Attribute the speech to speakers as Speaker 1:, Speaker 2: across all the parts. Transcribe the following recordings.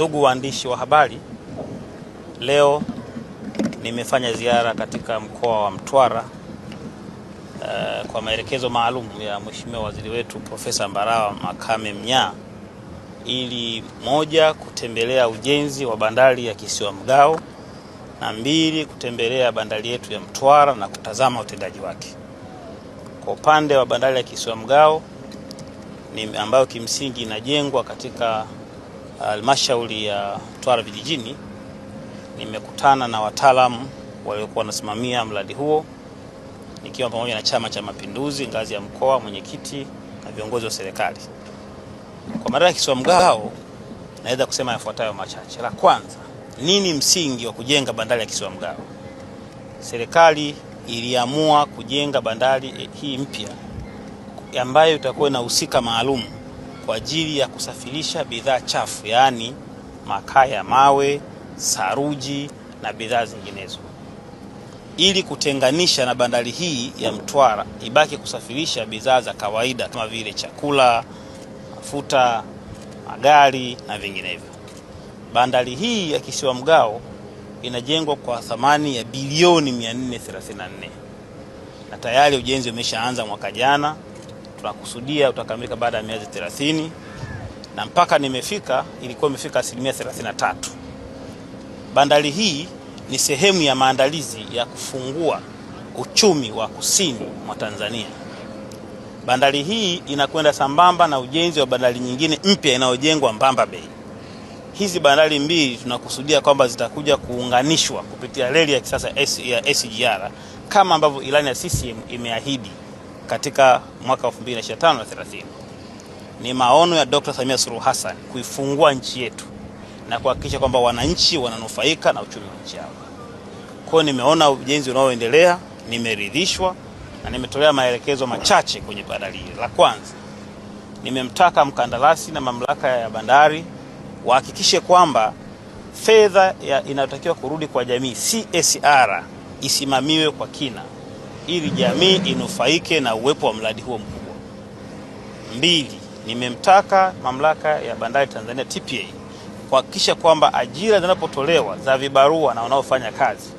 Speaker 1: Ndugu waandishi wa habari, leo nimefanya ziara katika mkoa wa Mtwara kwa maelekezo maalum ya Mheshimiwa Waziri wetu Profesa Mbarawa Makame Mnyaa, ili moja, kutembelea ujenzi wa bandari ya Kisiwa Mgao, na mbili, kutembelea bandari yetu ya Mtwara na kutazama utendaji wake. Kwa upande wa bandari ya Kisiwa Mgao ambayo kimsingi inajengwa katika halmashauri ya Mtwara vijijini, nimekutana na wataalamu waliokuwa wanasimamia mradi huo, nikiwa pamoja na Chama cha Mapinduzi ngazi ya mkoa, mwenyekiti na viongozi wa serikali. Kwa bandari ya Kisiwa Mgao naweza kusema yafuatayo machache. La kwanza, nini msingi wa kujenga bandari ya Kisiwa Mgao? Serikali iliamua kujenga bandari hii mpya ambayo itakuwa inahusika maalum kwa ajili ya kusafirisha bidhaa chafu, yaani makaa ya mawe, saruji na bidhaa zinginezo, ili kutenganisha na bandari hii ya Mtwara ibaki kusafirisha bidhaa za kawaida kama vile chakula, mafuta, magari na vinginevyo. Bandari hii ya Kisiwa Mgao inajengwa kwa thamani ya bilioni 434 na tayari ujenzi umeshaanza mwaka jana. Tunakusudia utakamilika baada ya miezi 30, na mpaka nimefika ilikuwa imefika 33%. Bandari hii ni sehemu ya maandalizi ya kufungua uchumi wa kusini mwa Tanzania. Bandari hii inakwenda sambamba na ujenzi wa bandari nyingine mpya inayojengwa Mbamba Bay. Hizi bandari mbili tunakusudia kwamba zitakuja kuunganishwa kupitia reli ya kisasa ya SGR kama ambavyo ilani ya CCM imeahidi katika mwaka 2025 na 30. Ni maono ya Dr. Samia Suluhu Hassan kuifungua nchi yetu na kuhakikisha kwamba wananchi wananufaika na uchumi wa nchi yao. Kwa hiyo nimeona ujenzi unaoendelea, nimeridhishwa na nimetolea maelekezo machache kwenye bandari hii. La kwanza, nimemtaka mkandarasi na mamlaka ya bandari wahakikishe kwamba fedha inayotakiwa kurudi kwa jamii CSR isimamiwe kwa kina, ili jamii inufaike na uwepo wa mradi huo mkubwa. Mbili, nimemtaka mamlaka ya bandari Tanzania TPA kuhakikisha kwamba ajira zinapotolewa za vibarua na wanaofanya kazi,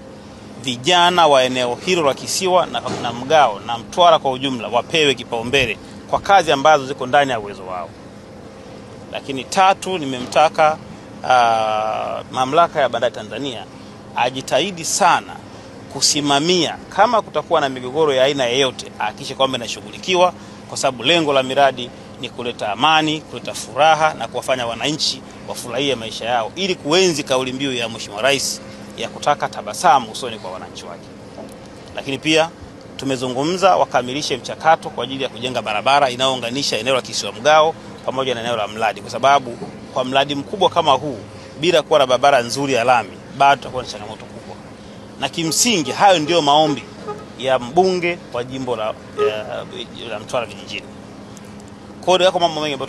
Speaker 1: vijana wa eneo hilo la Kisiwa na Mgao na Mtwara kwa ujumla wapewe kipaumbele kwa kazi ambazo ziko ndani ya uwezo wao. Lakini tatu, nimemtaka mamlaka ya bandari Tanzania ajitahidi sana kusimamia kama kutakuwa na migogoro ya aina yoyote, ahakikishe kwamba inashughulikiwa, kwa sababu lengo la miradi ni kuleta amani, kuleta furaha na kuwafanya wananchi wafurahie maisha yao, ili kuenzi kauli mbiu ya Mheshimiwa Rais ya kutaka tabasamu usoni kwa wananchi wake. Lakini pia tumezungumza wakamilishe mchakato kwa ajili ya kujenga barabara inayounganisha eneo la Kisiwa Mgao pamoja na eneo la mradi, kwa sababu kwa mradi mkubwa kama huu bila kuwa na barabara nzuri ya lami bado tutakuwa na changamoto kubwa. Na kimsingi hayo ndio maombi ya mbunge wa jimbo la Mtwara vijijini. Kwa hiyo mambo mengi ambayo